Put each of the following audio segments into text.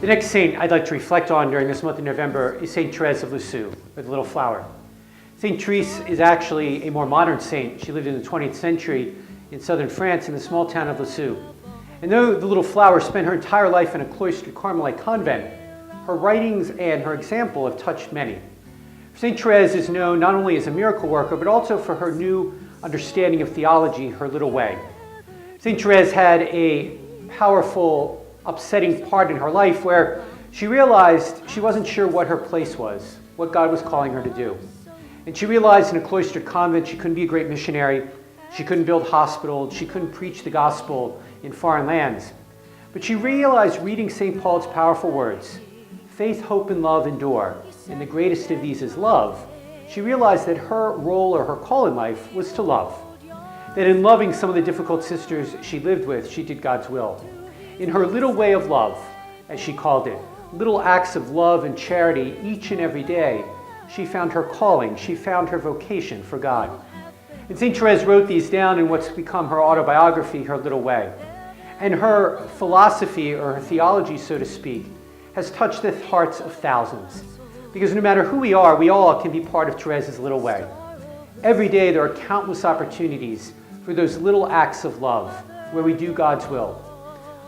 The next saint I'd like to reflect on during this month of November is Saint Therese of Lisieux, or the Little Flower. Saint Therese is actually a more modern saint. She lived in the 20th century in southern France in the small town of Lisieux. And though the Little Flower spent her entire life in a cloistered Carmelite convent, her writings and her example have touched many. Saint Therese is known not only as a miracle worker, but also for her new understanding of theology, her little way. Saint Therese had a powerful, upsetting part in her life where she realized she wasn't sure what her place was, what God was calling her to do. And she realized in a cloistered convent she couldn't be a great missionary, she couldn't build hospitals, she couldn't preach the gospel in foreign lands. But she realized reading St. Paul's powerful words, faith, hope, and love endure, and the greatest of these is love. She realized that her role or her call in life was to love. That in loving some of the difficult sisters she lived with, she did God's will. In her little way of love, as she called it, little acts of love and charity each and every day, she found her calling, she found her vocation for God. And St. Therese wrote these down in what's become her autobiography, Her Little Way. And her philosophy, or her theology, so to speak, has touched the hearts of thousands. Because no matter who we are, we all can be part of Therese's little way. Every day there are countless opportunities for those little acts of love where we do God's will.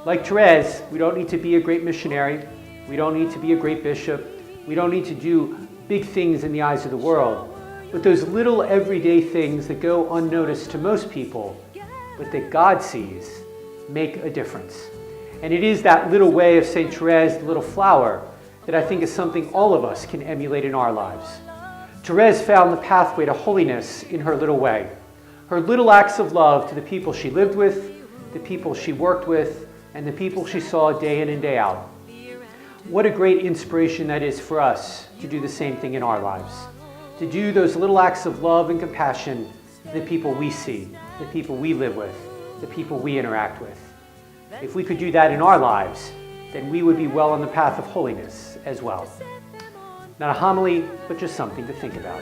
Like Therese, we don't need to be a great missionary, we don't need to be a great bishop, we don't need to do big things in the eyes of the world, but those little everyday things that go unnoticed to most people, but that God sees, make a difference. And it is that little way of St. Therese, the Little Flower, that I think is something all of us can emulate in our lives. Therese found the pathway to holiness in her little way. Her little acts of love to the people she lived with, the people she worked with, and the people she saw day in and day out. What a great inspiration that is for us to do the same thing in our lives. To do those little acts of love and compassion to the people we see, the people we live with, the people we interact with. If we could do that in our lives, then we would be well on the path of holiness as well. Not a homily, but just something to think about.